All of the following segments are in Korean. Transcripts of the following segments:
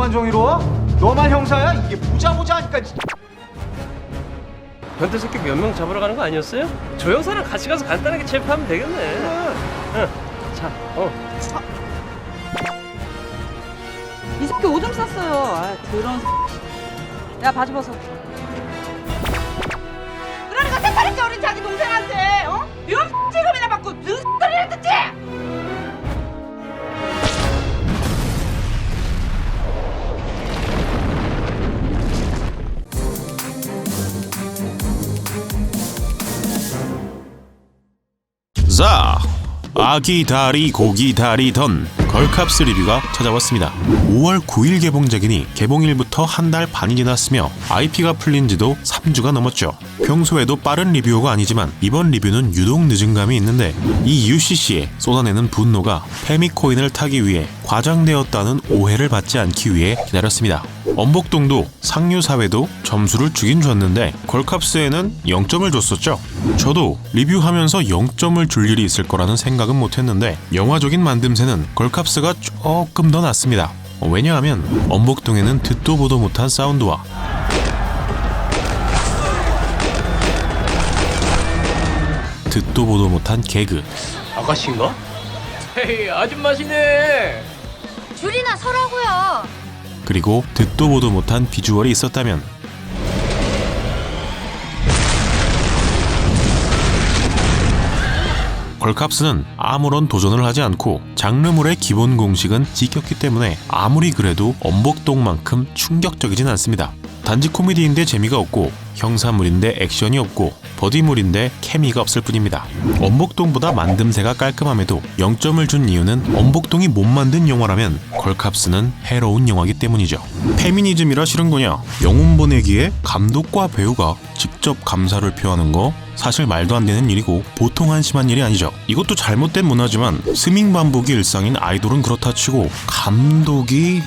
너만 정의로워? 너만 형사야? 이게 보자 하니까. 변태 새끼 몇 명 잡으러 가는 거 아니었어요? 저 형사랑 같이 가서 간단하게 체포하면 되겠네. 응. 자, 이 새끼 오줌 쌌어요. 아, 더러운 야, 바지 벗어. 그러니까 새파랗게 어린 자기 동생한테 이런 지금이나 받고 무슨 소리를 듣지? 자, 아기 다리 고기 다리던 걸캅스 리뷰가 찾아왔습니다. 5월 9일 개봉작이니 개봉일부터 한 달 반이 지났으며 IP가 풀린 지도 3주가 넘었죠. 평소에도 빠른 리뷰어가 아니지만 이번 리뷰는 유독 늦은 감이 있는데 이 UCC에 쏟아내는 분노가 페미코인을 타기 위해 과장되었다는 오해를 받지 않기 위해 기다렸습니다. 엄복동도 상류사회도 점수를 주긴 줬는데 걸캅스에는 0점을 줬었죠. 저도 리뷰하면서 0점을 줄 일이 있을 거라는 생각은 못했는데 영화적인 만듦새는 걸캅스가 조금 더 낫습니다. 왜냐하면 엄복동에는 듣도 보도 못한 사운드와 듣도 보도 못한 개그, 아가씨인가? 헤이, 아줌마시네. 줄이나 서라고요. 그리고 듣도 보도 못한 비주얼이 있었다면 걸캅스는 아무런 도전을 하지 않고 장르물의 기본 공식은 지켰기 때문에 아무리 그래도 엄복동만큼 충격적이진 않습니다. 단지 코미디인데 재미가 없고 형사물인데 액션이 없고 버디물인데 케미가 없을 뿐입니다. 엄복동보다 만듦새가 깔끔함에도 0점을 준 이유는 엄복동이 못 만든 영화라면 걸캅스는 해로운 영화이기 때문이죠. 페미니즘이라 싫은 거냐? 영혼 보내기에 감독과 배우가 직접 감사를 표하는 거 사실 말도 안 되는 일이고 보통 한심한 일이 아니죠. 이것도 잘못된 문화지만 스밍 반복이 일상인 아이돌은 그렇다 치고 감독이...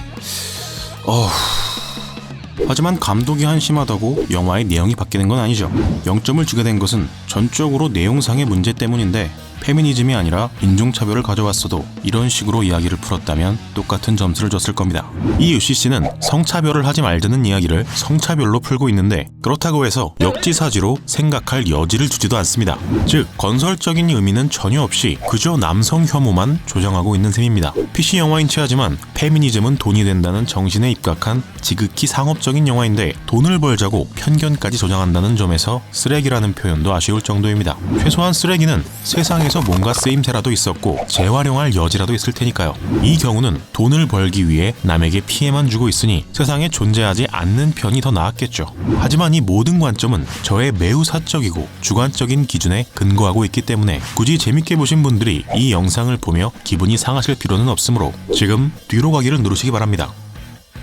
하지만 감독이 한심하다고 영화의 내용이 바뀌는 건 아니죠. 0점을 주게 된 것은 전적으로 내용상의 문제 때문인데 페미니즘이 아니라 인종차별을 가져왔어도 이런 식으로 이야기를 풀었다면 똑같은 점수를 줬을 겁니다. 이 UCC는 성차별을 하지 말자는 이야기를 성차별로 풀고 있는데 그렇다고 해서 역지사지로 생각할 여지를 주지도 않습니다. 즉 건설적인 의미는 전혀 없이 그저 남성 혐오만 조장하고 있는 셈입니다. PC 영화인 체하지만 페미니즘은 돈이 된다는 정신에 입각한 지극히 상업적인 영화인데 돈을 벌자고 편견까지 조장한다는 점에서 쓰레기라는 표현도 아쉬울 정도입니다. 최소한 쓰레기는 세상에서 뭔가 쓰임새라도 있었고 재활용할 여지라도 있을 테니까요. 이 경우는 돈을 벌기 위해 남에게 피해만 주고 있으니 세상에 존재하지 않는 편이 더 나았겠죠. 하지만 이 모든 관점은 저의 매우 사적이고 주관적인 기준에 근거하고 있기 때문에 굳이 재밌게 보신 분들이 이 영상을 보며 기분이 상하실 필요는 없으므로 지금 뒤로 가기를 누르시기 바랍니다.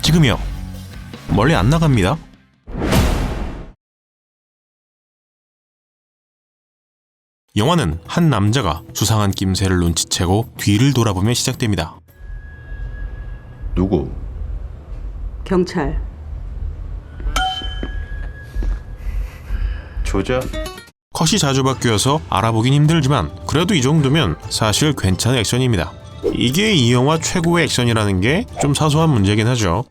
지금이요. 멀리 안 나갑니다. 영화는 한 남자가 수상한 낌새를 눈치채고 뒤를 돌아보며 시작됩니다. 누구? 경찰. 조자? 컷이 자주 바뀌어서 알아보긴 힘들지만 그래도 이 정도면 사실 괜찮은 액션입니다. 이게 이 영화 최고의 액션이라는 게 좀 사소한 문제긴 하죠.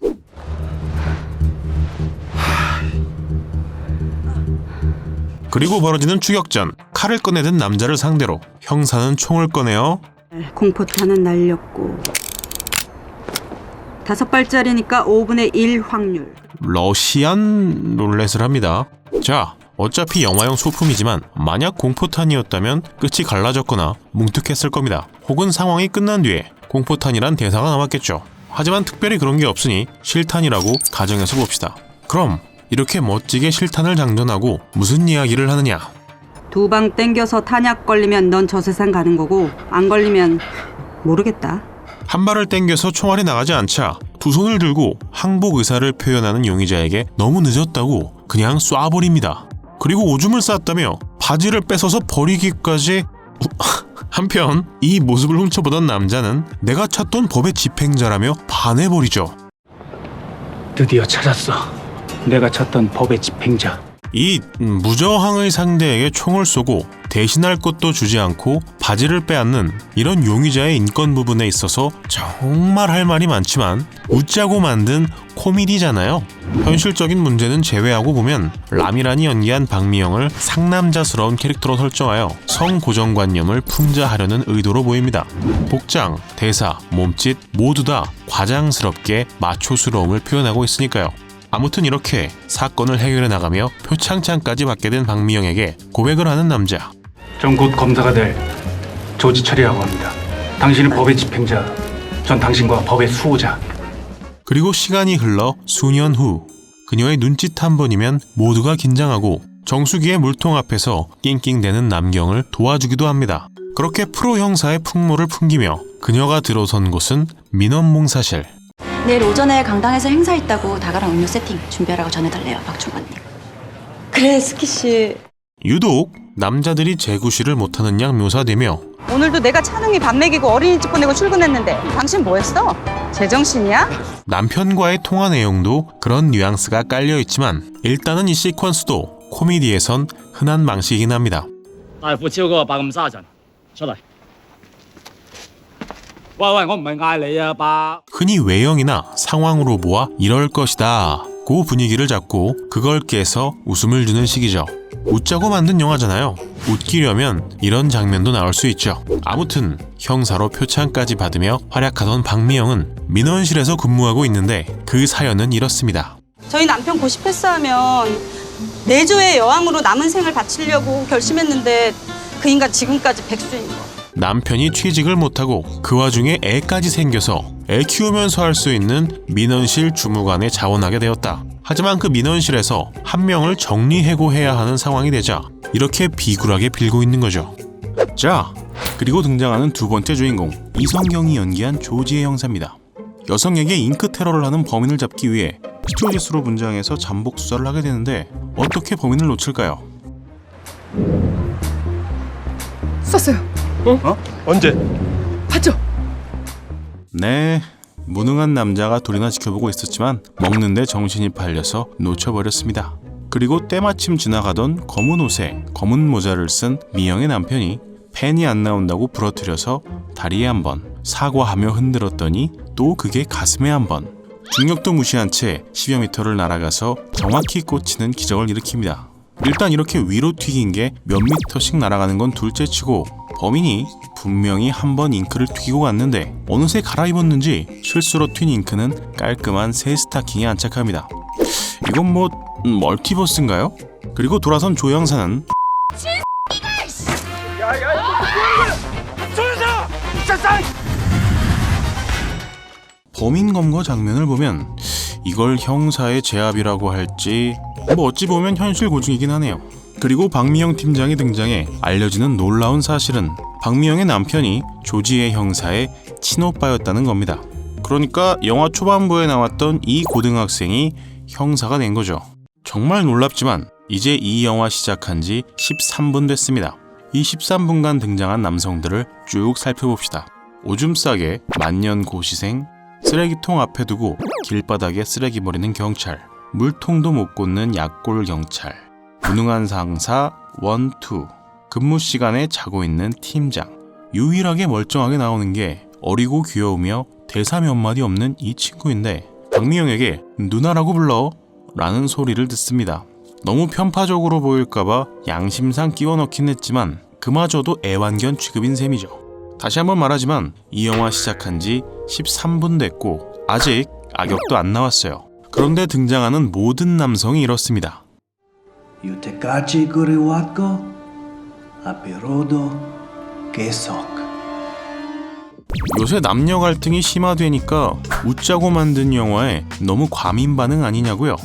그리고 벌어지는 추격전. 칼을 꺼내든 남자를 상대로 형사는 총을 꺼내어 공포탄은 날렸고 5발짜리니까 5분의 1 확률. 러시안 룰렛을 합니다. 자, 어차피 영화용 소품이지만 만약 공포탄이었다면 끝이 갈라졌거나 뭉툭했을 겁니다. 혹은 상황이 끝난 뒤에 공포탄이란 대사가 남았겠죠. 하지만 특별히 그런 게 없으니 실탄이라고 가정해서 봅시다. 그럼 이렇게 멋지게 실탄을 장전하고 무슨 이야기를 하느냐? 2방 땡겨서 탄약 걸리면 넌 저 세상 가는 거고 안 걸리면 모르겠다. 한 발을 땡겨서 총알이 나가지 않자 두 손을 들고 항복 의사를 표현하는 용의자에게 너무 늦었다고 그냥 쏴버립니다. 그리고 오줌을 쌌다며 바지를 뺏어서 버리기까지. 한편 이 모습을 훔쳐보던 남자는 내가 찾던 법의 집행자라며 반해버리죠. 드디어 찾았어. 내가 찾던 법의 집행자. 이 무저항의 상대에게 총을 쏘고 대신할 것도 주지 않고 바지를 빼앗는 이런 용의자의 인권 부분에 있어서 정말 할 말이 많지만 웃자고 만든 코미디잖아요. 현실적인 문제는 제외하고 보면 라미란이 연기한 박미영을 상남자스러운 캐릭터로 설정하여 성고정관념을 풍자하려는 의도로 보입니다. 복장, 대사, 몸짓 모두 다 과장스럽게 마초스러움을 표현하고 있으니까요. 아무튼 이렇게 사건을 해결해 나가며 표창장까지 받게 된 박미영에게 고백을 하는 남자. 전 곧 검사가 될 조지철이라고 합니다. 당신은 법의 집행자, 전 당신과 법의 수호자. 그리고 시간이 흘러 수년 후 그녀의 눈짓 한 번이면 모두가 긴장하고 정수기의 물통 앞에서 낑낑대는 남경을 도와주기도 합니다. 그렇게 프로 형사의 풍모를 풍기며 그녀가 들어선 곳은 민원봉사실. 내일 오전에 강당에서 행사 있다고 다가랑 음료 세팅 준비하라고 전해달래요, 박총관님. 그래, 스키씨. 유독 남자들이 재구실을 못하는 양 묘사되며 오늘도 내가 차능이 밥 먹이고 어린이집 보내고 출근했는데 당신 뭐 했어? 제정신이야? 남편과의 통화 내용도 그런 뉘앙스가 깔려있지만 일단은 이 시퀀스도 코미디에선 흔한 방식이긴 합니다. 大夫超過白咁沙陣，出嚟。喂，我唔係嗌你啊，伯。 흔히 외형이나 상황으로 보아 이럴 것이다 고 분위기를 잡고 그걸 깨서 웃음을 주는 식이죠. 웃자고 만든 영화잖아요. 웃기려면 이런 장면도 나올 수 있죠. 아무튼 형사로 표창까지 받으며 활약하던 박미영은 민원실에서 근무하고 있는데 그 사연은 이렇습니다. 저희 남편 고시 패스하면 내조의 여왕으로 남은 생을 바치려고 결심했는데 그 인간 지금까지 백수인 거. 남편이 취직을 못하고 그 와중에 애까지 생겨서 애 키우면서 할 수 있는 민원실 주무관에 자원하게 되었다. 하지만 그 민원실에서 한 명을 정리해고해야 하는 상황이 되자 이렇게 비굴하게 빌고 있는 거죠. 자, 그리고 등장하는 두 번째 주인공 이성경이 연기한 조지의 형사입니다. 여성에게 잉크 테러를 하는 범인을 잡기 위해 스튜어디스로 분장해서 잠복 수사를 하게 되는데 어떻게 범인을 놓칠까요? 썼어요. 언제? 봤죠? 네, 무능한 남자가 둘이나 지켜보고 있었지만 먹는데 정신이 팔려서 놓쳐버렸습니다. 그리고 때마침 지나가던 검은 옷에 검은 모자를 쓴 미영의 남편이 펜이 안 나온다고 부러뜨려서 다리에 한 번, 사과하며 흔들었더니 또 그게 가슴에 한 번. 중력도 무시한 채 10여 미터를 날아가서 정확히 꽂히는 기적을 일으킵니다. 일단 이렇게 위로 튀긴 게 몇 미터씩 날아가는 건 둘째치고 범인이 분명히 한 번 잉크를 튀기고 갔는데 어느새 갈아입었는지 실수로 튄 잉크는 깔끔한 새 스타킹에 안착합니다. 이건 뭐 멀티버스인가요? 그리고 돌아선 조 형사는 범인 검거 장면을 보면 이걸 형사의 제압이라고 할지 뭐 어찌 보면 현실 고증이긴 하네요. 그리고 박미영 팀장이 등장해 알려지는 놀라운 사실은 박미영의 남편이 조지의 형사의 친오빠였다는 겁니다. 그러니까 영화 초반부에 나왔던 이 고등학생이 형사가 된 거죠. 정말 놀랍지만 이제 이 영화 시작한 지 13분 됐습니다. 이 13분간 등장한 남성들을 쭉 살펴봅시다. 오줌 싸게 만년 고시생, 쓰레기통 앞에 두고 길바닥에 쓰레기 버리는 경찰, 물통도 못 꽂는 약골 경찰, 무능한 상사 1, 2, 근무 시간에 자고 있는 팀장. 유일하게 멀쩡하게 나오는 게 어리고 귀여우며 대사 몇 마디 없는 이 친구인데 박미영에게 누나라고 불러 라는 소리를 듣습니다. 너무 편파적으로 보일까봐 양심상 끼워 넣긴 했지만 그마저도 애완견 취급인 셈이죠. 다시 한번 말하지만 이 영화 시작한 지 13분 됐고 아직 악역도 안 나왔어요. 그런데 등장하는 모든 남성이 이렇습니다. 여태까지 그래왔고 앞으로도 계속. 요새 남녀 갈등이 심화되니까 웃자고 만든 영화에 너무 과민 반응 아니냐고요?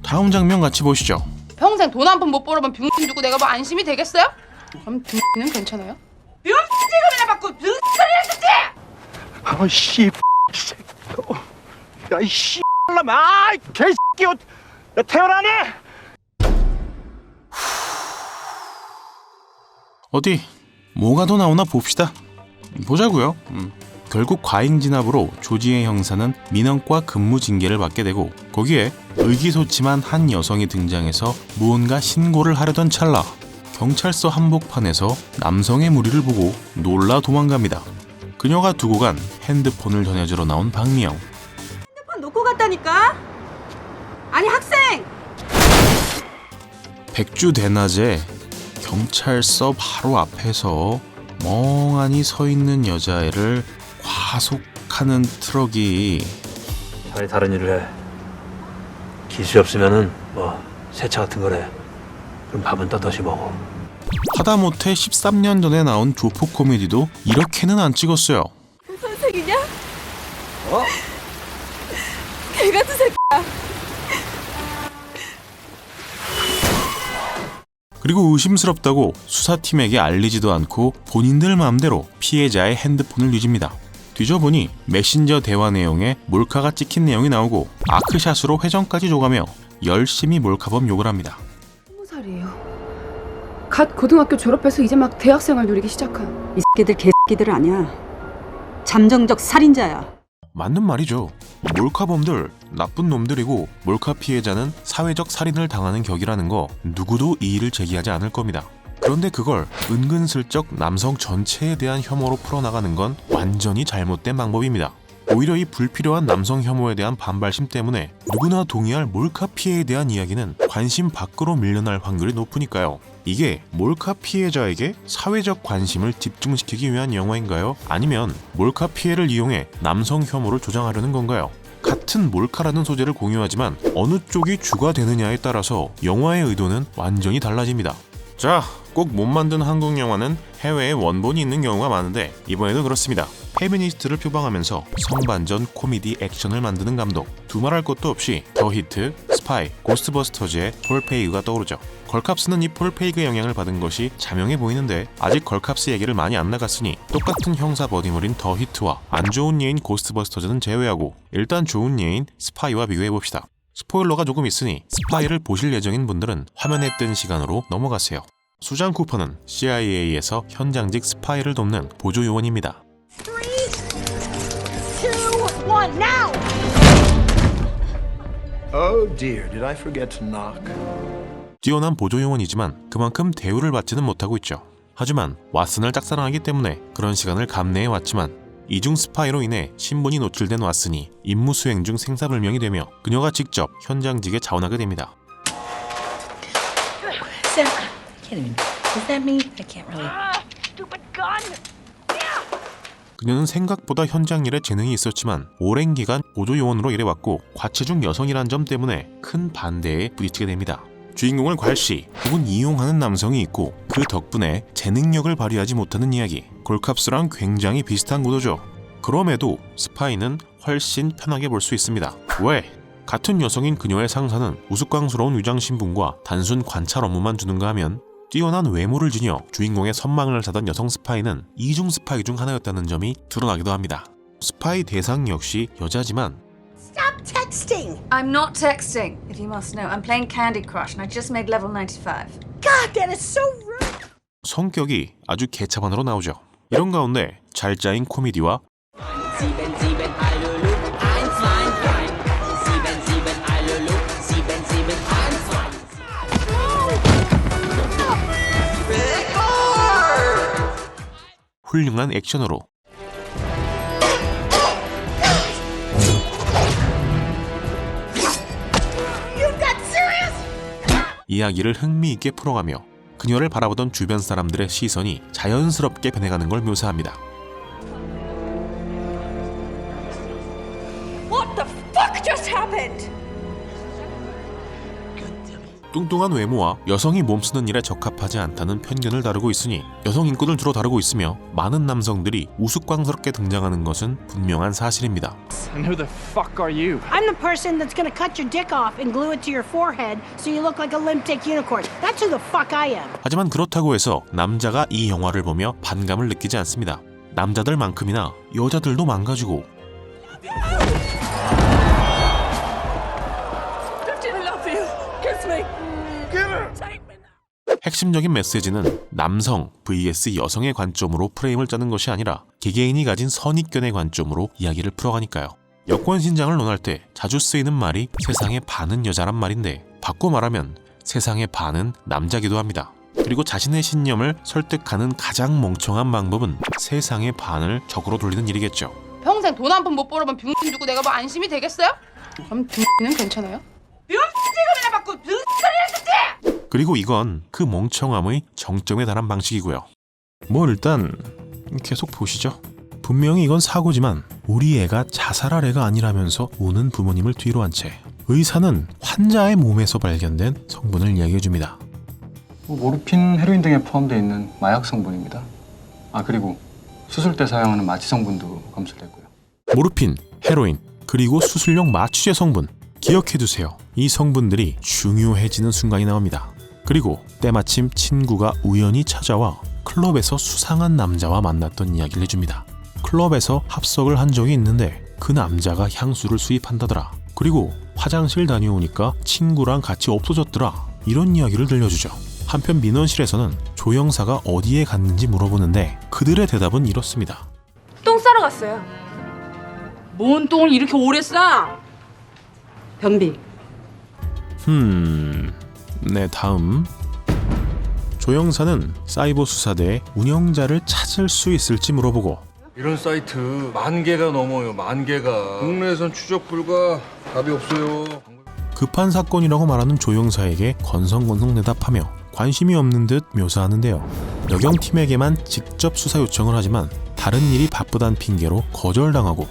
다음 장면 같이 보시죠. 평생 돈 한 푼 못 벌어본 병신 주고 내가 뭐 안심이 되겠어요? 그럼 병신은 괜찮아요? 병신 지금이나 받고 병신을 했었지! 아이씨, 야이 씨발놈아, 아이 개새끼, 야 태어나네. 어디 뭐가 더 나오나 봅시다. 보자고요. 결국 과잉 진압으로 조지의 형사는 민원과 근무 징계를 받게 되고, 거기에 의기소침한 한 여성이 등장해서 무언가 신고를 하려던 찰나 경찰서 한복판에서 남성의 무리를 보고 놀라 도망갑니다. 그녀가 두고 간 핸드폰을 전해주러 나온 박미영. 핸드폰 놓고 갔다니까? 아니 학생! 백주 대낮에 경찰서 바로 앞에서 멍하니 서 있는 여자애를 과속하는 트럭이 차라리 다른 일을 해. 기술이 없으면은 뭐 세차 같은 거래. 그럼 밥은 떳떳이 먹어. 하다못해 13년 전에 나온 조폭 코미디도 이렇게는 안 찍었어요. 그 선생이냐? 개 같은 새끼야. 그리고 의심스럽다고 수사팀에게 알리지도 않고 본인들 마음대로 피해자의 핸드폰을 뒤집니다. 뒤져보니 메신저 대화 내용에 몰카가 찍힌 내용이 나오고 아크샷으로 회전까지 줘가며 열심히 몰카범 욕을 합니다. 20살이에요. 갓 고등학교 졸업해서 이제 막 대학생활 누리기 시작한. 이 새끼들 개새끼들 아니야. 잠정적 살인자야. 맞는 말이죠. 몰카범들 나쁜 놈들이고 몰카 피해자는 사회적 살인을 당하는 격이라는 거 누구도 이의를 제기하지 않을 겁니다. 그런데 그걸 은근슬쩍 남성 전체에 대한 혐오로 풀어나가는 건 완전히 잘못된 방법입니다. 오히려 이 불필요한 남성 혐오에 대한 반발심 때문에 누구나 동의할 몰카 피해에 대한 이야기는 관심 밖으로 밀려날 확률이 높으니까요. 이게 몰카 피해자에게 사회적 관심을 집중시키기 위한 영화인가요? 아니면 몰카 피해를 이용해 남성 혐오를 조장하려는 건가요? 같은 몰카라는 소재를 공유하지만 어느 쪽이 주가 되느냐에 따라서 영화의 의도는 완전히 달라집니다. 자, 꼭 못 만든 한국 영화는 해외에 원본이 있는 경우가 많은데 이번에도 그렇습니다. 페미니스트를 표방하면서 성반전 코미디 액션을 만드는 감독, 두말할 것도 없이 더 히트, 스파이, 고스트버스터즈의 폴 페이그가 떠오르죠. 걸캅스는 이 폴 페이그의 영향을 받은 것이 자명해 보이는데 아직 걸캅스 얘기를 많이 안 나갔으니 똑같은 형사 버디물인 더 히트와 안 좋은 예인 고스트버스터즈는 제외하고 일단 좋은 예인 스파이와 비교해봅시다. 스포일러가 조금 있으니 스파이를 보실 예정인 분들은 화면에 뜬 시간으로 넘어가세요. 수잔 쿠퍼는 CIA에서 현장직 스파이를 돕는 보조 요원입니다. 3, 2, 1, now! Oh dear, did I forget to knock? 뛰어난 보조 요원이지만 그만큼 대우를 받지는 못하고 있죠. 하지만 왓슨을 짝사랑하기 때문에 그런 시간을 감내해 왔지만 이중 스파이로 인해 신분이 노출된 왓슨이 임무 수행 중 생사불명이 되며 그녀가 직접 현장직에 자원하게 됩니다. 그녀는 생각보다 현장 일에 재능이 있었지만 오랜 기간 보조 요원으로 일해왔고 과체중 여성이란 점 때문에 큰 반대에 부딪히게 됩니다. 주인공을 괄시 혹은 이용하는 남성이 있고 그 덕분에 재능력을 발휘하지 못하는 이야기. 걸캅스랑 굉장히 비슷한 구도죠. 그럼에도 스파이는 훨씬 편하게 볼 수 있습니다. 왜? 같은 여성인 그녀의 상사는 우스꽝스러운 위장 신분과 단순 관찰 업무만 주는가 하면 뛰어난 외모를 지녀 주인공의 선망을 사던 여성 스파이는 이중 스파이 중 하나였다는 점이 드러나기도 합니다. 스파이 대상 역시 여자지만 Stop texting! I'm not texting, if you must know. I'm playing Candy Crush and I just made level 95. God, that is so rude! 성격이 아주 개차반으로 나오죠. 이런 가운데 잘 짜인 코미디와 훌륭한 액션으로 이야기를 흥미있게 풀어가며 그녀를 바라보던 주변 사람들의 시선이 자연스럽게 변해가는 걸 묘사합니다. What the fuck just happened? 뚱뚱한 외모와 여성이 몸쓰는 일에 적합하지 않다는 편견을 다루고 있으니 여성 인권을 주로 다루고 있으며 많은 남성들이 우스꽝스럽게 등장하는 것은 분명한 사실입니다. And who the fuck are you? I'm the person that's gonna cut your dick off and glue it to your forehead so you look like a limp dick unicorn. That's who the fuck I am. 하지만 그렇다고 해서 남자가 이 영화를 보며 반감을 느끼지 않습니다. 남자들만큼이나 여자들도 망가지고 핵심적인 메시지는 남성 vs 여성의 관점으로 프레임을 짜는 것이 아니라 개개인이 가진 선입견의 관점으로 이야기를 풀어가니까요. 여권 신장을 논할 때 자주 쓰이는 말이 세상의 반은 여자란 말인데 바꿔 말하면 세상의 반은 남자기도 합니다. 그리고 자신의 신념을 설득하는 가장 멍청한 방법은 세상의 반을 적으로 돌리는 일이겠죠. 평생 돈 한 푼 못 벌어본 병신 주고 내가 뭐 안심이 되겠어요? 그럼 병신은 괜찮아요? 병신 지금이나 받고 병신 소리를 듣지! 그리고 이건 그 멍청함의 정점에 달한 방식이고요. 뭐 일단 계속 보시죠. 분명히 이건 사고지만 우리 애가 자살할 애가 아니라면서 우는 부모님을 뒤로 한 채 의사는 환자의 몸에서 발견된 성분을 이야기해줍니다. 모르핀, 헤로인 등에 포함되어 있는 마약 성분입니다. 그리고 수술 때 사용하는 마취 성분도 검출됐고요. 모르핀, 헤로인, 그리고 수술용 마취제 성분. 기억해두세요. 이 성분들이 중요해지는 순간이 나옵니다. 그리고 때마침 친구가 우연히 찾아와 클럽에서 수상한 남자와 만났던 이야기를 해줍니다. 클럽에서 합석을 한 적이 있는데 그 남자가 향수를 수입한다더라. 그리고 화장실 다녀오니까 친구랑 같이 없어졌더라. 이런 이야기를 들려주죠. 한편 민원실에서는 조 형사가 어디에 갔는지 물어보는데 그들의 대답은 이렇습니다. 똥 싸러 갔어요. 뭔 똥을 이렇게 오래 싸? 변비. 네, 다음. 조 형사는 사이버 수사대의 운영자를 찾을 수 있을지 물어보고 이런 사이트 10,000개가 넘어요. 10,000개가. 국내에선 추적 불가. 답이 없어요. 급한 사건이라고 말하는 조 형사에게 건성건성 대답하며 관심이 없는 듯 묘사하는데요. 여경팀에게만 직접 수사 요청을 하지만 다른 일이 바쁘단 핑계로 거절당하고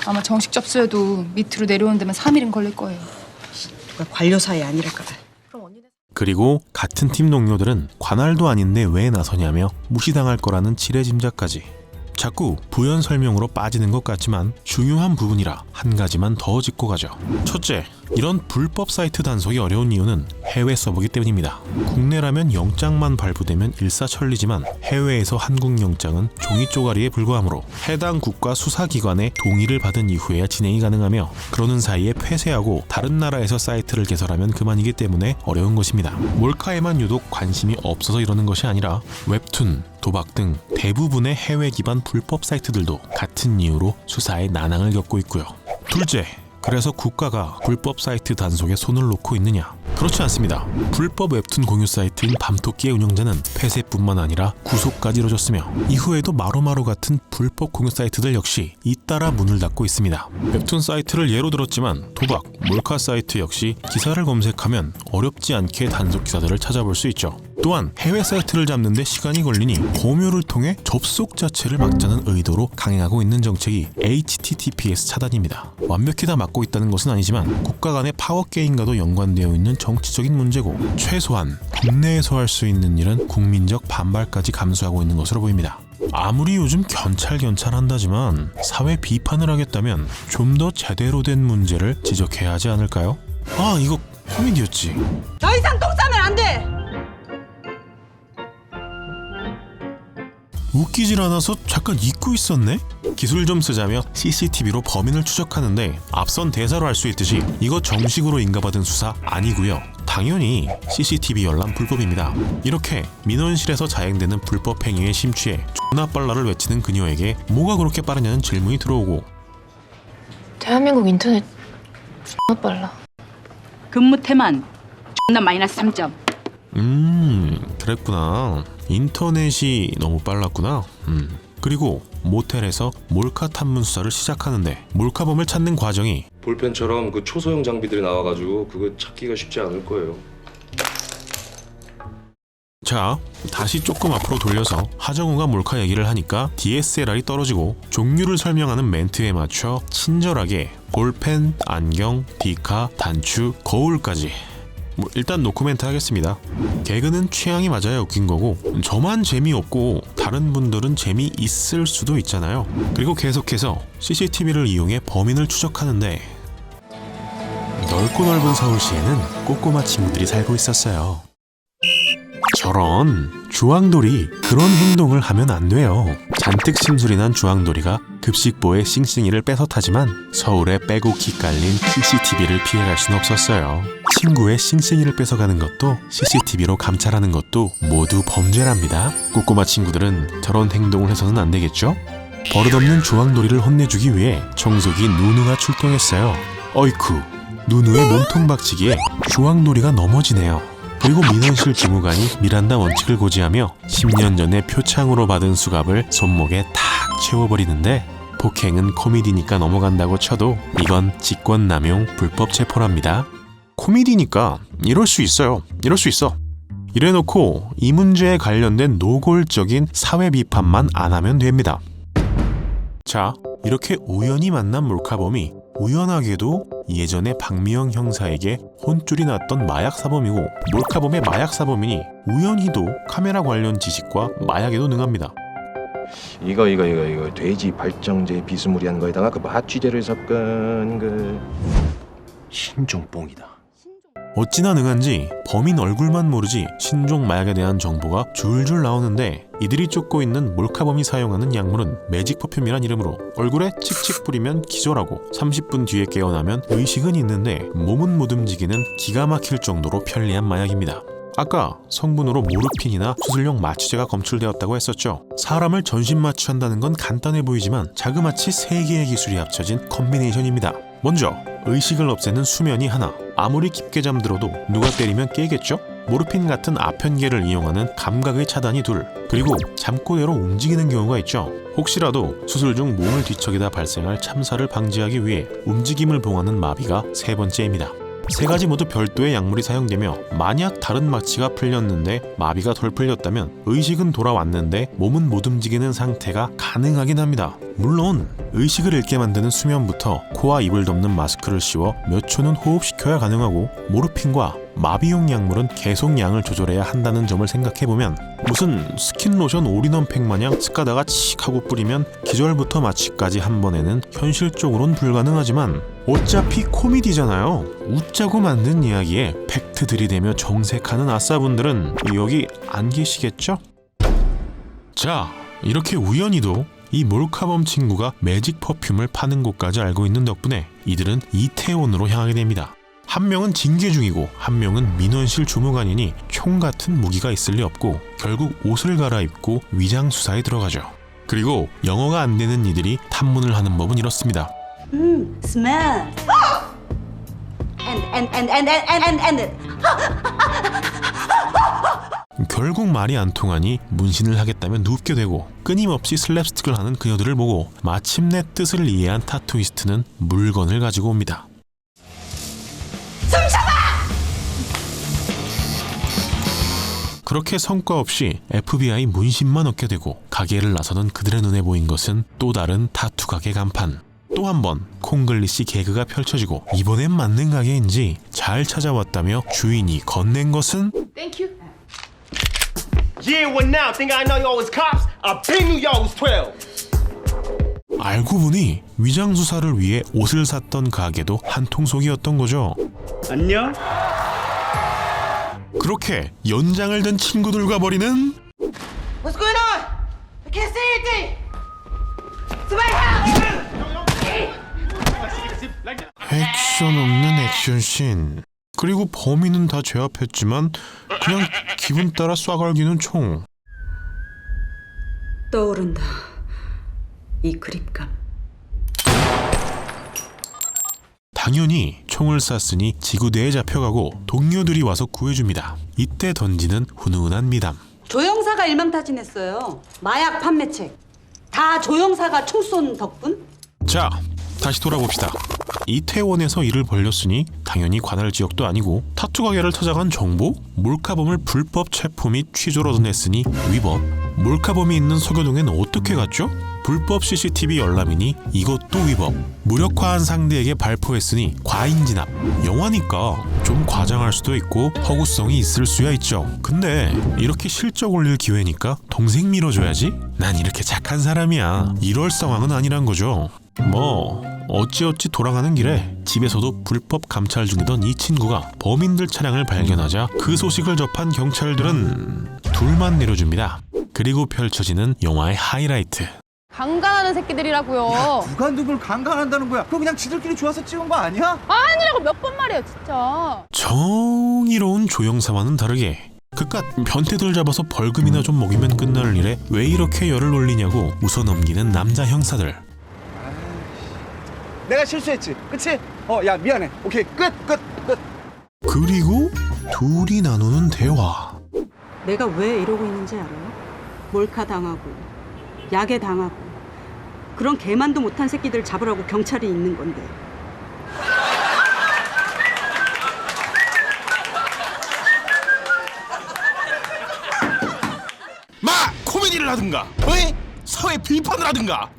아마 정식 접수해도 밑으로 내려오는 데만 3일은 걸릴 거예요. 누가 관료사이 아니랄까 봐. 그리고 같은 팀 동료들은 관할도 아닌데 왜 나서냐며 무시당할 거라는 지레짐작까지. 자꾸 부연 설명으로 빠지는 것 같지만 중요한 부분이라 한 가지만 더 짚고 가죠. 첫째, 이런 불법 사이트 단속이 어려운 이유는 해외 서버기 때문입니다. 국내라면 영장만 발부되면 일사천리지만 해외에서 한국 영장은 종이 쪼가리에 불과하므로 해당 국가 수사기관의 동의를 받은 이후에야 진행이 가능하며 그러는 사이에 폐쇄하고 다른 나라에서 사이트를 개설하면 그만이기 때문에 어려운 것입니다. 몰카에만 유독 관심이 없어서 이러는 것이 아니라 웹툰, 도박 등 대부분의 해외 기반 불법 사이트들도 같은 이유로 수사에 난항을 겪고 있고요. 둘째, 그래서 국가가 불법 사이트 단속에 손을 놓고 있느냐? 그렇지 않습니다. 불법 웹툰 공유 사이트인 밤토끼의 운영자는 폐쇄뿐만 아니라 구속까지 이뤄졌으며 이후에도 마루마루 같은 불법 공유 사이트들 역시 잇따라 문을 닫고 있습니다. 웹툰 사이트를 예로 들었지만 도박, 몰카 사이트 역시 기사를 검색하면 어렵지 않게 단속 기사들을 찾아볼 수 있죠. 또한 해외 사이트를 잡는 데 시간이 걸리니 공유를 통해 접속 자체를 막자는 의도로 강행하고 있는 정책이 HTTPS 차단입니다. 완벽히 다 막고 있다는 것은 아니지만 국가 간의 파워게임과도 연관되어 있는 정치적인 문제고 최소한 국내에서 할 수 있는 일은 국민적 반발까지 감수하고 있는 것으로 보입니다. 아무리 요즘 경찰 한다지만 사회 비판을 하겠다면 좀 더 제대로 된 문제를 지적해야 하지 않을까요? 이거 코미디였지. 더 이상 똥 싸면 안 돼! 웃기질 않아서 잠깐 잊고 있었네? 기술 좀 쓰자며 CCTV로 범인을 추적하는데 앞선 대사로 알 수 있듯이 이거 정식으로 인가받은 수사 아니고요. 당연히 CCTV 열람 불법입니다. 이렇게 민원실에서 자행되는 불법 행위에 심취해 존나 빨라를 외치는 그녀에게 뭐가 그렇게 빠르냐는 질문이 들어오고 대한민국 인터넷 X나 빨라. 근무 태만 존나 마이너스 3점. 그랬구나. 인터넷이 너무 빨랐구나. 그리고 모텔에서 몰카 탐문 수사를 시작하는데 몰카범을 찾는 과정이 볼펜처럼 그 초소형 장비들이 나와가지고 그거 찾기가 쉽지 않을 거예요. 자, 다시 조금 앞으로 돌려서 하정우가 몰카 얘기를 하니까 DSLR이 떨어지고 종류를 설명하는 멘트에 맞춰 친절하게 볼펜, 안경, 디카, 단추, 거울까지 일단 노코멘트 하겠습니다. 개그는 취향이 맞아야 웃긴 거고 저만 재미없고 다른 분들은 재미있을 수도 있잖아요. 그리고 계속해서 CCTV를 이용해 범인을 추적하는데 넓고 넓은 서울시에는 꼬꼬마 친구들이 살고 있었어요. 저런 주황돌이 그런 행동을 하면 안 돼요. 잔뜩 심술이 난 주황돌이가 급식보에 싱싱이를 뺏어 타지만 서울에 빼곡히 깔린 CCTV를 피해갈 순 없었어요. 친구의 싱싱이를 뺏어가는 것도 CCTV로 감찰하는 것도 모두 범죄랍니다. 꼬꼬마 친구들은 저런 행동을 해서는 안 되겠죠? 버릇없는 주황돌이를 혼내주기 위해 청소기 누누가 출동했어요. 어이쿠, 누누의 몸통 박치기에 주황돌이가 넘어지네요. 그리고 민원실 주무관이 미란다 원칙을 고지하며 10년 전에 표창으로 받은 수갑을 손목에 탁 채워버리는데, 폭행은 코미디니까 넘어간다고 쳐도 이건 직권남용 불법 체포랍니다. 코미디니까 이럴 수 있어요. 이럴 수 있어. 이래놓고 이 문제에 관련된 노골적인 사회 비판만 안 하면 됩니다. 자, 이렇게 우연히 만난 몰카범이 우연하게도 예전에 박미영 형사에게 혼쭐이 났던 마약사범이고, 몰카범의 마약사범이니 우연히도 카메라 관련 지식과 마약에도 능합니다. 이거 돼지 발정제 비스무리한 거에다가 그 마취제를 섞은 그 신종뽕이다. 어찌나 능한지 범인 얼굴만 모르지 신종 마약에 대한 정보가 줄줄 나오는데, 이들이 쫓고 있는 몰카범이 사용하는 약물은 매직 퍼퓸이란 이름으로 얼굴에 칙칙 뿌리면 기절하고 30분 뒤에 깨어나면 의식은 있는데 몸은 못 움직이는 기가 막힐 정도로 편리한 마약입니다. 아까 성분으로 모르핀이나 수술용 마취제가 검출되었다고 했었죠. 사람을 전신 마취한다는 건 간단해 보이지만 자그마치 3개의 기술이 합쳐진 콤비네이션입니다. 먼저 의식을 없애는 수면이 하나, 아무리 깊게 잠들어도 누가 때리면 깨겠죠? 모르핀 같은 아편계를 이용하는 감각의 차단이 둘, 그리고 잠꼬대로 움직이는 경우가 있죠. 혹시라도 수술 중 몸을 뒤척이다 발생할 참사를 방지하기 위해 움직임을 봉하는 마비가 세 번째입니다. 세 가지 모두 별도의 약물이 사용되며, 만약 다른 마취가 풀렸는데 마비가 덜 풀렸다면 의식은 돌아왔는데 몸은 못 움직이는 상태가 가능하긴 합니다. 물론 의식을 잃게 만드는 수면부터 코와 입을 덮는 마스크를 씌워 몇 초는 호흡시켜야 가능하고, 모르핀과 마비용 약물은 계속 양을 조절해야 한다는 점을 생각해보면 무슨 스킨로션 올인원팩 마냥 쓱가다가 칙 하고 뿌리면 기절부터 마취까지 한 번에는 현실적으로는 불가능하지만, 어차피 코미디잖아요. 웃자고 만든 이야기에 팩트 들이대며 정색하는 아싸분들은 여기 안 계시겠죠? 자, 이렇게 우연히도 이 몰카범 친구가 매직 퍼퓸을 파는 곳까지 알고 있는 덕분에 이들은 이태원으로 향하게 됩니다. 한 명은 징계 중이고 한 명은 민원실 주무관이니 총 같은 무기가 있을 리 없고, 결국 옷을 갈아입고 위장 수사에 들어가죠. 그리고 영어가 안 되는 이들이 탐문을 하는 법은 이렇습니다. smell. and. 결국 말이 안 통하니 문신을 하겠다면 눕게 되고, 끊임없이 슬랩스틱을 하는 그녀들을 보고 마침내 뜻을 이해한 타투이스트는 물건을 가지고 옵니다. 그렇게 성과 없이 FBI 문신만 얻게 되고, 가게를 나서는 그들의 눈에 보인 것은 또 다른 타투 가게 간판. 또 한 번 콩글리시 개그가 펼쳐지고, 이번엔 맞는 가게인지 잘 찾아왔다며 주인이 건넨 것은 Thank you. Yeah, what now? Think I know y'all was cops? I been knew y'all was 12. 알고 보니 위장 수사를 위해 옷을 샀던 가게도 한통속이었던 거죠. 안녕? 그렇게 연장을 든 친구들과 벌이는 What's going on? I can't see anything. Somebody help! 액션 없는 액션씬. 그리고 범인은 다 제압했지만 그냥 기분 따라 쏴갈기는 총. 떠오른다. 이 그립감. 당연히 총을 쐈으니 지구대에 잡혀가고 동료들이 와서 구해줍니다. 이때 던지는 훈훈한 미담. 조영사가 일망타진했어요. 마약 판매책. 다 조영사가 총 쏜 덕분? 자, 다시 돌아봅시다. 이태원에서 일을 벌렸으니 당연히 관할 지역도 아니고, 타투 가게를 찾아간 정보? 몰카범을 불법 체포 및 취조로 얻어냈으니 위법. 몰카범이 있는 서교동엔 어떻게 갔죠? 불법 CCTV 열람이니 이것도 위법. 무력화한 상대에게 발포했으니 과잉 진압. 영화니까 좀 과장할 수도 있고 허구성이 있을 수야 있죠. 근데 이렇게 실적 올릴 기회니까 동생 밀어줘야지. 난 이렇게 착한 사람이야. 이럴 상황은 아니란 거죠. 뭐 어찌어찌 돌아가는 길에 집에서도 불법 감찰 중이던 이 친구가 범인들 차량을 발견하자 그 소식을 접한 경찰들은 둘만 내려줍니다. 그리고 펼쳐지는 영화의 하이라이트. 강간하는 새끼들이라고요. 누가 누굴 강간한다는 거야? 그거 그냥 지들끼리 좋아서 찍은 거 아니야? 아니라고 몇 번 말이에요, 진짜. 정의로운 조영사와는 다르게 그깟 변태들 잡아서 벌금이나 좀 먹이면 끝나는 일에 왜 이렇게 열을 올리냐고 웃어넘기는 남자 형사들. 내가 실수했지, 그치? 야 미안해. 오케이, 끝. 그리고 둘이 나누는 대화. 내가 왜 이러고 있는지 알아요? 몰카당하고 야괴당하고 그런 개만도 못한 새끼들 잡으라고 경찰이 있는 건데. 코미디를 하든가 사회 비판을 하든가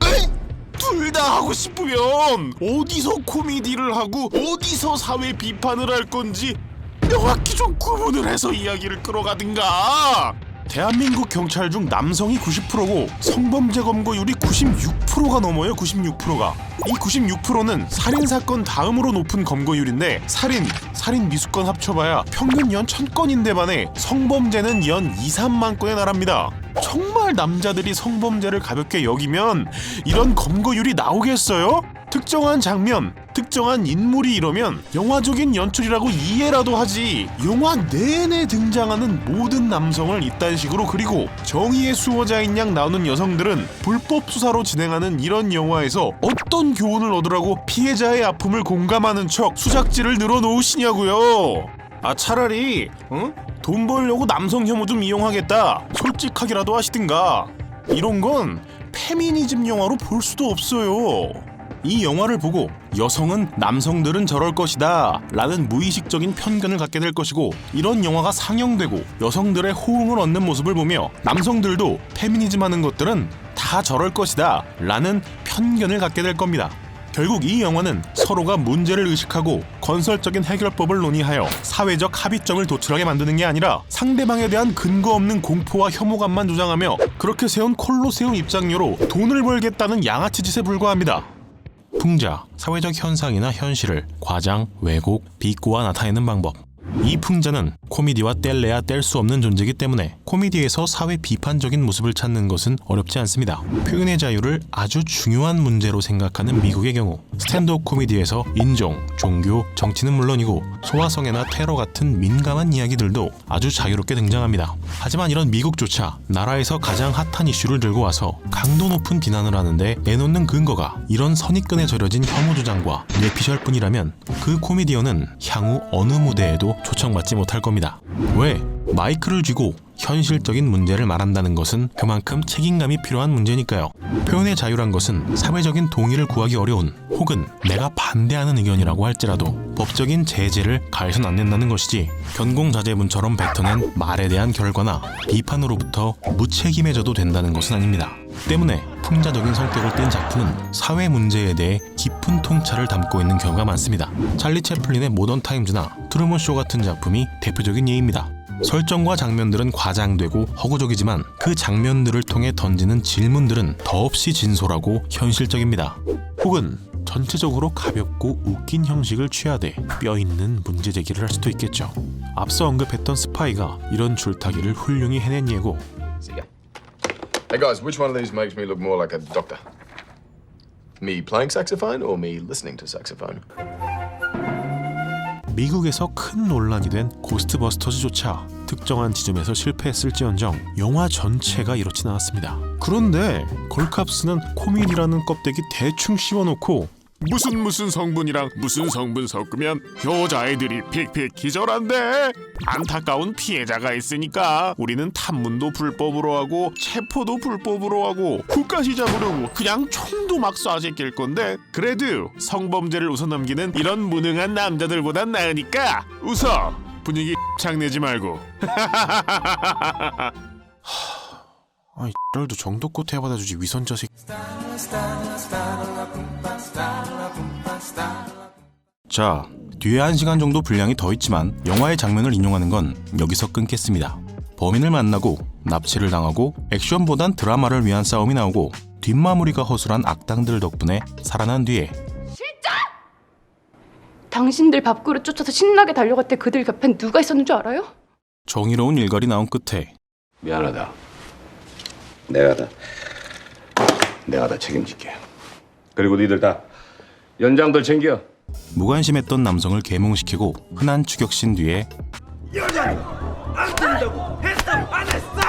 둘 다 하고 싶으면 어디서 코미디를 하고 어디서 사회 비판을 할 건지 명확히 좀 구분을 해서 이야기를 끌어가든가. 대한민국 경찰 중 남성이 90%고 성범죄 검거율이 96%가 넘어요. 96%가. 이 96%는 살인사건 다음으로 높은 검거율인데 살인 미수건 합쳐봐야 평균 연 1000건인데 반해 성범죄는 연 2, 3만 건에 달합니다. 정말 남자들이 성범죄를 가볍게 여기면 이런 검거율이 나오겠어요? 특정한 장면, 특정한 인물이 이러면 영화적인 연출이라고 이해라도 하지. 영화 내내 등장하는 모든 남성을 이딴 식으로 그리고 정의의 수호자인 양 나오는 여성들은 불법 수사로 진행하는 이런 영화에서 어떤 교훈을 얻으라고 피해자의 아픔을 공감하는 척 수작질을 늘어놓으시냐고요. 차라리 돈 벌려고 남성 혐오 좀 이용하겠다 솔직하게라도 하시든가. 이런 건 페미니즘 영화로 볼 수도 없어요. 이 영화를 보고 여성은 남성들은 저럴 것이다 라는 무의식적인 편견을 갖게 될 것이고, 이런 영화가 상영되고 여성들의 호응을 얻는 모습을 보며 남성들도 페미니즘 하는 것들은 다 저럴 것이다 라는 편견을 갖게 될 겁니다. 결국 이 영화는 서로가 문제를 의식하고 건설적인 해결법을 논의하여 사회적 합의점을 도출하게 만드는 게 아니라 상대방에 대한 근거 없는 공포와 혐오감만 조장하며 그렇게 세운 콜로세움 입장료로 돈을 벌겠다는 양아치 짓에 불과합니다. 풍자, 사회적 현상이나 현실을 과장, 왜곡, 비꼬아 나타내는 방법. 이 풍자는 코미디와 뗄래야 뗄 수 없는 존재이기 때문에 코미디에서 사회 비판적인 모습을 찾는 것은 어렵지 않습니다. 표현의 자유를 아주 중요한 문제로 생각하는 미국의 경우 스탠드업 코미디에서 인종, 종교, 정치는 물론이고 소아성애나 테러 같은 민감한 이야기들도 아주 자유롭게 등장합니다. 하지만 이런 미국조차 나라에서 가장 핫한 이슈를 들고 와서 강도 높은 비난을 하는데 내놓는 근거가 이런 선입견에 절여진 혐오 주장과 뇌피셜 뿐이라면 그 코미디언은 향후 어느 무대에도 초청받지 못할 겁니다. 왜? 마이크를 쥐고 현실적인 문제를 말한다는 것은 그만큼 책임감이 필요한 문제니까요. 표현의 자유란 것은 사회적인 동의를 구하기 어려운 혹은 내가 반대하는 의견이라고 할지라도 법적인 제재를 가해선 안 된다는 것이지, 견공자제문처럼 뱉어낸 말에 대한 결과나 비판으로부터 무책임해져도 된다는 것은 아닙니다. 때문에 풍자적인 성격을 띤 작품은 사회 문제에 대해 깊은 통찰을 담고 있는 경우가 많습니다. 찰리 채플린의 모던 타임즈나 트루먼 쇼 같은 작품이 대표적인 예입니다. 설정과 장면들은 과장되고 허구적이지만 그 장면들을 통해 던지는 질문들은 더없이 진솔하고 현실적입니다. 혹은 전체적으로 가볍고 웃긴 형식을 취하되 뼈있는 문제 제기를 할 수도 있겠죠. 앞서 언급했던 스파이가 이런 줄타기를 훌륭히 해낸 예고. Hey guys, which one of these makes me look more like a doctor? Me playing saxophone or me listening to saxophone? 미국에서 큰 논란이 된 고스트버스터즈조차 특정한 지점에서 실패했을지언정 영화 전체가 이렇진 않았습니다. 그런데 걸캅스는 코미디라는 껍데기 대충 씌워놓고 무슨 성분이랑 무슨 성분 섞으면 여자애들이 픽픽 기절한대. 안타까운 피해자가 있으니까 우리는 탐문도 불법으로 하고 체포도 불법으로 하고 후까지 잡으려고 그냥 총도 막 쏴 제낄 건데 그래도 성범죄를 웃어넘기는 이런 무능한 남자들보단 나으니까 웃어. 분위기 장내지 말고. 아이 널도 정도껏 해받아주지 위선자식. 자, 뒤에 1시간 정도 분량이 더 있지만 영화의 장면을 인용하는 건 여기서 끊겠습니다. 범인을 만나고 납치를 당하고 액션보단 드라마를 위한 싸움이 나오고 뒷마무리가 허술한 악당들 덕분에 살아난 뒤에 진짜? 당신들 밥그릇 쫓아서 신나게 달려갈 때 그들 곁엔 누가 있었는 줄 알아요? 정의로운 일갈이 나온 끝에 미안하다. 내가 다 내가 다 책임질게. 그리고 니들 다 연장들 챙겨. 무관심했던 남성을 계몽시키고 흔한 추격신 뒤에 여자는 안 된다고 했어 안 했어.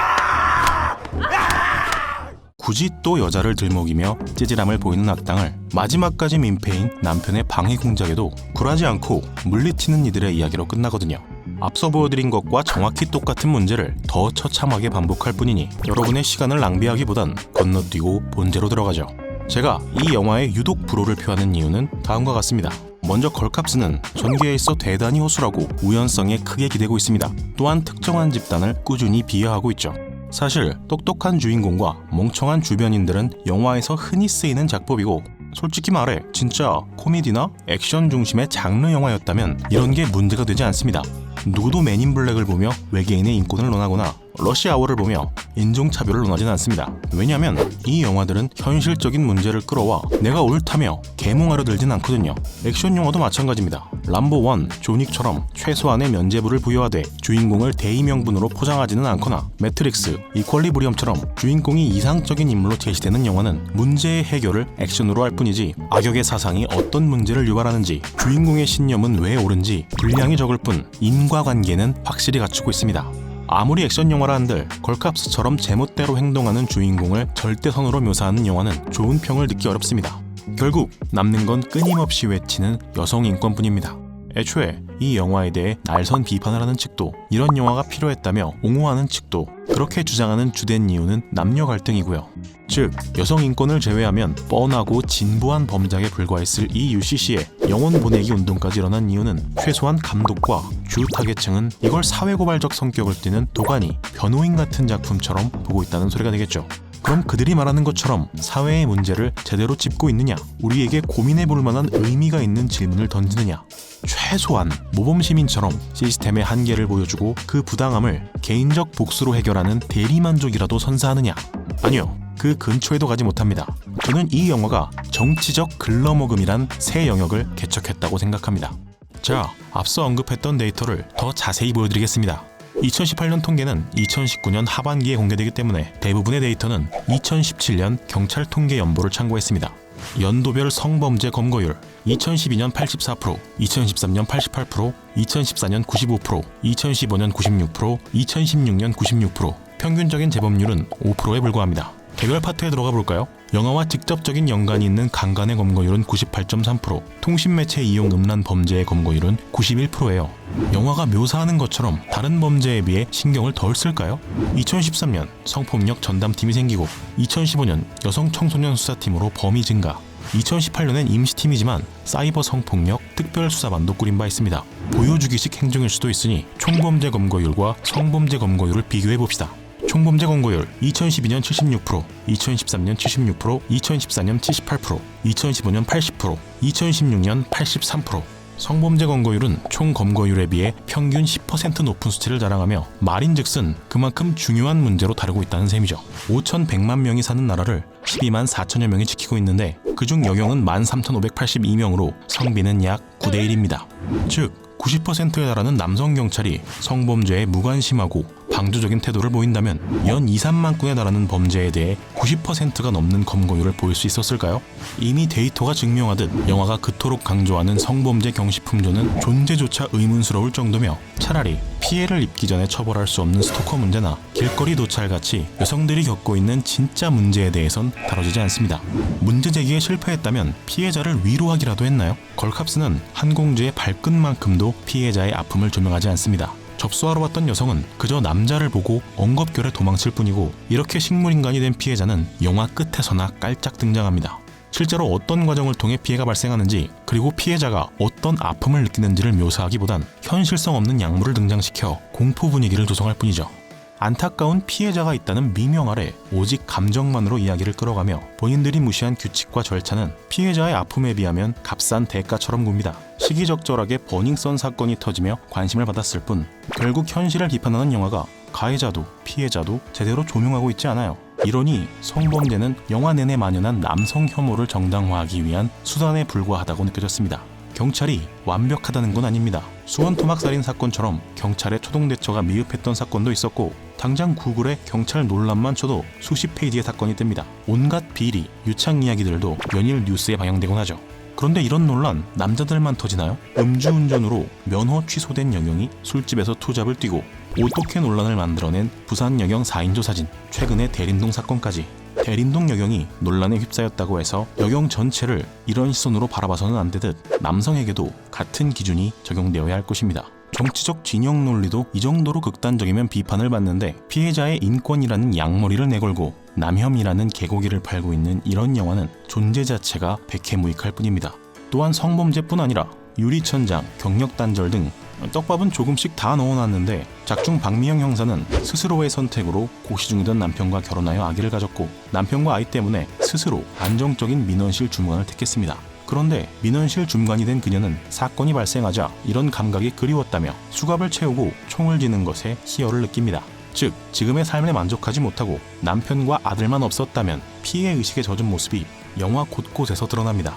굳이 또 여자를 들먹이며 찌질함을 보이는 악당을 마지막까지 민폐인 남편의 방해 공작에도 굴하지 않고 물리치는 이들의 이야기로 끝나거든요. 앞서 보여드린 것과 정확히 똑같은 문제를 더 처참하게 반복할 뿐이니 여러분의 시간을 낭비하기보단 건너뛰고 본제로 들어가죠. 제가 이 영화에 유독 불호를 표하는 이유는 다음과 같습니다. 먼저 걸캅스는 전개에 있어 대단히 허술하고 우연성에 크게 기대고 있습니다. 또한 특정한 집단을 꾸준히 비하하고 있죠. 사실 똑똑한 주인공과 멍청한 주변인들은 영화에서 흔히 쓰이는 작법이고 솔직히 말해 진짜 코미디나 액션 중심의 장르 영화였다면 이런 게 문제가 되지 않습니다. 누구도 맨인블랙을 보며 외계인의 인권을 논하거나 러시아워를 보며 인종차별을 논하진 않습니다. 왜냐하면 이 영화들은 현실적인 문제를 끌어와 내가 옳다며 계몽하려 들진 않거든요. 액션 영화도 마찬가지입니다. 람보 1, 존윅처럼 최소한의 면죄부를 부여하되 주인공을 대의명분으로 포장하지는 않거나 매트릭스, 이퀄리브리엄처럼 주인공이 이상적인 인물로 제시되는 영화는 문제의 해결을 액션으로 할 뿐이지 악역의 사상이 어떤 문제를 유발하는지 주인공의 신념은 왜 옳은지 분량이 적을 뿐 인과관계는 확실히 갖추고 있습니다. 아무리 액션 영화라 한들 걸캅스처럼 제멋대로 행동하는 주인공을 절대선으로 묘사하는 영화는 좋은 평을 듣기 어렵습니다. 결국 남는 건 끊임없이 외치는 여성 인권뿐입니다. 애초에 이 영화에 대해 날선 비판을 하는 측도 이런 영화가 필요했다며 옹호하는 측도 그렇게 주장하는 주된 이유는 남녀 갈등이고요. 즉 여성 인권을 제외하면 뻔하고 진부한 범죄에 불과했을 이 UCC에 영혼 보내기 운동까지 일어난 이유는 최소한 감독과 주 타겟층은 이걸 사회고발적 성격을 띠는 도가니, 변호인 같은 작품처럼 보고 있다는 소리가 되겠죠. 그럼 그들이 말하는 것처럼 사회의 문제를 제대로 짚고 있느냐, 우리에게 고민해볼 만한 의미가 있는 질문을 던지느냐, 최소한 모범시민처럼 시스템의 한계를 보여주고 그 부당함을 개인적 복수로 해결하는 대리만족이라도 선사하느냐, 아니요, 그 근처에도 가지 못합니다. 저는 이 영화가 정치적 글러먹음이란 새 영역을 개척했다고 생각합니다. 자, 앞서 언급했던 데이터를 더 자세히 보여드리겠습니다. 2018년 통계는 2019년 하반기에 공개되기 때문에 대부분의 데이터는 2017년 경찰 통계 연보를 참고했습니다. 연도별 성범죄 검거율 2012년 84%, 2013년 88%, 2014년 95%, 2015년 96%, 2016년 96%, 평균적인 재범률은 5%에 불과합니다. 개별 파트에 들어가 볼까요? 영화와 직접적인 연관이 있는 강간의 검거율은 98.3%, 통신매체 이용 음란 범죄의 검거율은 91%예요. 영화가 묘사하는 것처럼 다른 범죄에 비해 신경을 덜 쓸까요? 2013년 성폭력 전담팀이 생기고 2015년 여성 청소년 수사팀으로 범위 증가, 2018년엔 임시팀이지만 사이버 성폭력 특별수사반도 꾸린 바 있습니다. 보여주기식 행정일 수도 있으니 총범죄 검거율과 성범죄 검거율을 비교해봅시다. 총범죄 검거율 2012년 76%, 2013년 76%, 2014년 78%, 2015년 80%, 2016년 83%. 성범죄 검거율은 총 검거율에 비해 평균 10% 높은 수치를 자랑하며 말인즉슨 그만큼 중요한 문제로 다루고 있다는 셈이죠. 5,100만 명이 사는 나라를 12만 4천여 명이 지키고 있는데 그중 여경은 13,582명으로 성비는 약 9대 1입니다. 즉 90%에 달하는 남성 경찰이 성범죄에 무관심하고 방조적인 태도를 보인다면 연 2, 3만 건에 달하는 범죄에 대해 90%가 넘는 검거율을 보일 수 있었을까요? 이미 데이터가 증명하듯 영화가 그토록 강조하는 성범죄 경시 풍조는 존재조차 의문스러울 정도며 차라리 피해를 입기 전에 처벌할 수 없는 스토커 문제나 길거리 도찰같이 여성들이 겪고 있는 진짜 문제에 대해선 다뤄지지 않습니다. 문제 제기에 실패했다면 피해자를 위로하기라도 했나요? 걸캅스는 한 공주의 발끝만큼도 피해자의 아픔을 조명하지 않습니다. 접수하러 왔던 여성은 그저 남자를 보고 엉겁결에 도망칠 뿐이고 이렇게 식물인간이 된 피해자는 영화 끝에서나 깔짝 등장합니다. 실제로 어떤 과정을 통해 피해가 발생하는지 그리고 피해자가 어떤 아픔을 느끼는지를 묘사하기보단 현실성 없는 약물을 등장시켜 공포 분위기를 조성할 뿐이죠. 안타까운 피해자가 있다는 미명 아래 오직 감정만으로 이야기를 끌어가며 본인들이 무시한 규칙과 절차는 피해자의 아픔에 비하면 값싼 대가처럼 굽니다. 시기적절하게 버닝썬 사건이 터지며 관심을 받았을 뿐 결국 현실을 비판하는 영화가 가해자도 피해자도 제대로 조명하고 있지 않아요. 이러니 성범죄는 영화 내내 만연한 남성 혐오를 정당화하기 위한 수단에 불과하다고 느껴졌습니다. 경찰이 완벽하다는 건 아닙니다. 수원 토막살인 사건처럼 경찰의 초동 대처가 미흡했던 사건도 있었고 당장 구글에 경찰 논란만 쳐도 수십 페이지의 사건이 뜹니다. 온갖 비리, 유착 이야기들도 연일 뉴스에 방영되곤 하죠. 그런데 이런 논란 남자들만 터지나요? 음주운전으로 면허 취소된 여경이 술집에서 투잡을 뛰고 오토캐 논란을 만들어낸 부산 여경 4인조 사진, 최근의 대림동 사건까지. 대림동 여경이 논란에 휩싸였다고 해서 여경 전체를 이런 시선으로 바라봐서는 안 되듯 남성에게도 같은 기준이 적용되어야 할 것입니다. 정치적 진영 논리도 이 정도로 극단적이면 비판을 받는데 피해자의 인권이라는 양머리를 내걸고 남혐이라는 개고기를 팔고 있는 이런 영화는 존재 자체가 백해무익할 뿐입니다. 또한 성범죄뿐 아니라 유리천장, 경력단절 등 떡밥은 조금씩 다 넣어놨는데 작중 박미영 형사는 스스로의 선택으로 고시 중이던 남편과 결혼하여 아기를 가졌고 남편과 아이 때문에 스스로 안정적인 민원실 주무관을 택했습니다. 그런데 민원실 주무관이 된 그녀는 사건이 발생하자 이런 감각이 그리웠다며 수갑을 채우고 총을 지는 것에 희열을 느낍니다. 즉 지금의 삶에 만족하지 못하고 남편과 아들만 없었다면 피해의식에 젖은 모습이 영화 곳곳에서 드러납니다.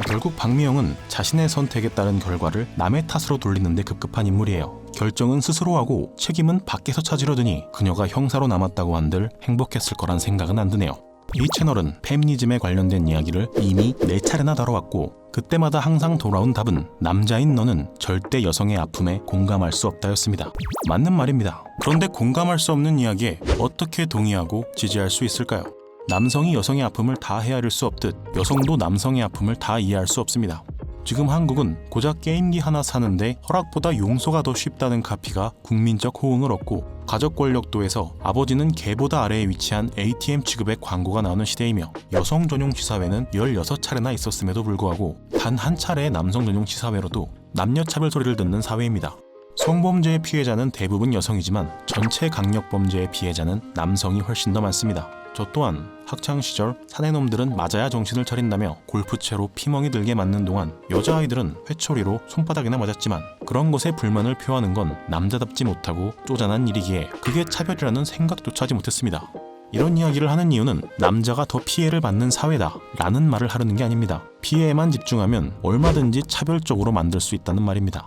결국 박미영은 자신의 선택에 따른 결과를 남의 탓으로 돌리는 데 급급한 인물이에요. 결정은 스스로 하고 책임은 밖에서 찾으려더니 그녀가 형사로 남았다고 한들 행복했을 거란 생각은 안 드네요. 이 채널은 페미니즘에 관련된 이야기를 이미 4차례나 다뤄왔고 그때마다 항상 돌아온 답은 남자인 너는 절대 여성의 아픔에 공감할 수 없다였습니다. 맞는 말입니다. 그런데 공감할 수 없는 이야기에 어떻게 동의하고 지지할 수 있을까요? 남성이 여성의 아픔을 다 헤아릴 수 없듯 여성도 남성의 아픔을 다 이해할 수 없습니다. 지금 한국은 고작 게임기 하나 사는데 허락보다 용서가 더 쉽다는 카피가 국민적 호응을 얻고 가족 권력도에서 아버지는 개보다 아래에 위치한 ATM 취급의 광고가 나오는 시대이며 여성 전용 치사회는 16차례나 있었음에도 불구하고 단 한 차례의 남성 전용 치사회로도 남녀차별 소리를 듣는 사회입니다. 성범죄의 피해자는 대부분 여성이지만 전체 강력범죄의 피해자는 남성이 훨씬 더 많습니다. 저 또한 학창시절 사내놈들은 맞아야 정신을 차린다며 골프채로 피멍이 들게 맞는 동안 여자아이들은 회초리로 손바닥이나 맞았지만 그런 것에 불만을 표하는 건 남자답지 못하고 쪼잔한 일이기에 그게 차별이라는 생각조차 하지 못했습니다. 이런 이야기를 하는 이유는 남자가 더 피해를 받는 사회다 라는 말을 하려는 게 아닙니다. 피해에만 집중하면 얼마든지 차별적으로 만들 수 있다는 말입니다.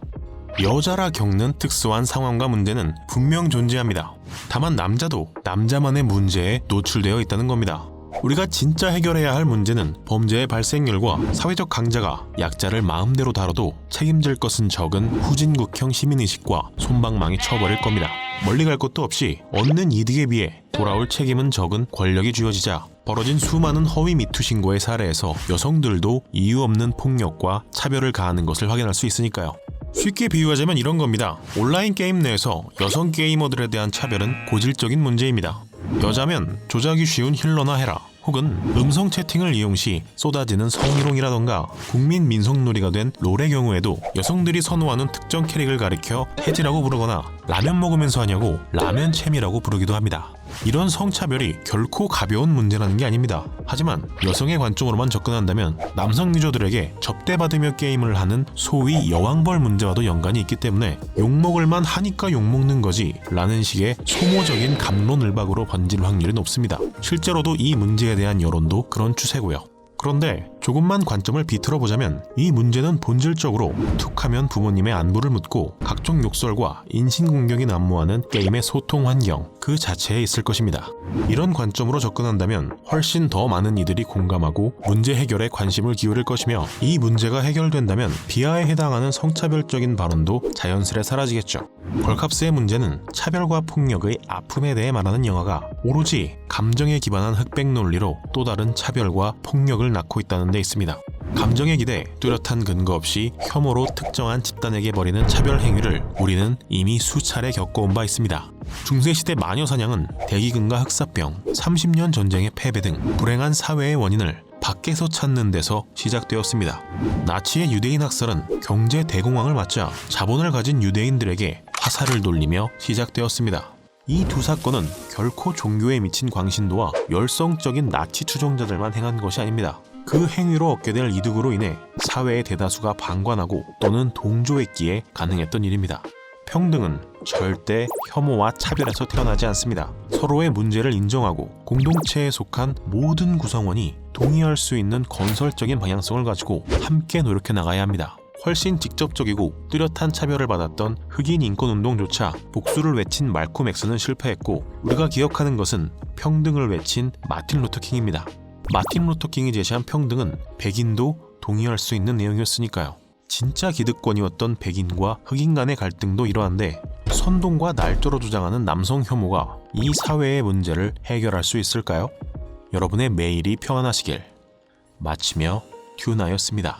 여자라 겪는 특수한 상황과 문제는 분명 존재합니다. 다만 남자도 남자만의 문제에 노출되어 있다는 겁니다. 우리가 진짜 해결해야 할 문제는 범죄의 발생률과 사회적 강자가 약자를 마음대로 다뤄도 책임질 것은 적은 후진국형 시민의식과 솜방망이 쳐버릴 겁니다. 멀리 갈 것도 없이 얻는 이득에 비해 돌아올 책임은 적은 권력이 쥐어지자 벌어진 수많은 허위 미투 신고의 사례에서 여성들도 이유 없는 폭력과 차별을 가하는 것을 확인할 수 있으니까요. 쉽게 비유하자면 이런 겁니다. 온라인 게임 내에서 여성 게이머들에 대한 차별은 고질적인 문제입니다. 여자면 조작이 쉬운 힐러나 해라 혹은 음성 채팅을 이용 시 쏟아지는 성희롱이라던가 국민 민속놀이가 된 롤의 경우에도 여성들이 선호하는 특정 캐릭을 가리켜 해지라고 부르거나 라면 먹으면서 하냐고 라면챔이라고 부르기도 합니다. 이런 성차별이 결코 가벼운 문제라는 게 아닙니다. 하지만 여성의 관점으로만 접근한다면 남성 유저들에게 접대받으며 게임을 하는 소위 여왕벌 문제와도 연관이 있기 때문에 욕먹을만 하니까 욕먹는 거지 라는 식의 소모적인 감론을박으로 번질 확률이 높습니다. 실제로도 이 문제에 대한 여론도 그런 추세고요. 그런데 조금만 관점을 비틀어 보자면 이 문제는 본질적으로 툭하면 부모님의 안부를 묻고 각종 욕설과 인신공격이 난무하는 게임의 소통 환경 그 자체에 있을 것입니다. 이런 관점으로 접근한다면 훨씬 더 많은 이들이 공감하고 문제 해결에 관심을 기울일 것이며 이 문제가 해결된다면 비하에 해당하는 성차별적인 발언도 자연스레 사라지겠죠. 걸캅스의 문제는 차별과 폭력의 아픔에 대해 말하는 영화가 오로지 감정에 기반한 흑백 논리로 또 다른 차별과 폭력을 낳고 있다는 데 있습니다. 감정에 기대 뚜렷한 근거 없이 혐오로 특정한 집단에게 벌이는 차별 행위를 우리는 이미 수차례 겪어온 바 있습니다. 중세시대 마녀사냥은 대기근과 흑사병, 30년 전쟁의 패배 등 불행한 사회의 원인을 밖에서 찾는 데서 시작되었습니다. 나치의 유대인 학살은 경제 대공황을 맞자 자본을 가진 유대인들에게 화살을 돌리며 시작되었습니다. 이 두 사건은 결코 종교에 미친 광신도와 열성적인 나치 추종자들만 행한 것이 아닙니다. 그 행위로 얻게 될 이득으로 인해 사회의 대다수가 방관하고 또는 동조했기에 가능했던 일입니다. 평등은 절대 혐오와 차별에서 태어나지 않습니다. 서로의 문제를 인정하고 공동체에 속한 모든 구성원이 동의할 수 있는 건설적인 방향성을 가지고 함께 노력해 나가야 합니다. 훨씬 직접적이고 뚜렷한 차별을 받았던 흑인 인권운동조차 복수를 외친 말콤 X는 실패했고 우리가 기억하는 것은 평등을 외친 마틴 루터킹입니다. 마틴 루터킹이 제시한 평등은 백인도 동의할 수 있는 내용이었으니까요. 진짜 기득권이었던 백인과 흑인 간의 갈등도 이러한데 선동과 날조로 주장하는 남성 혐오가 이 사회의 문제를 해결할 수 있을까요? 여러분의 매일이 평안하시길 마치며 튜나였습니다.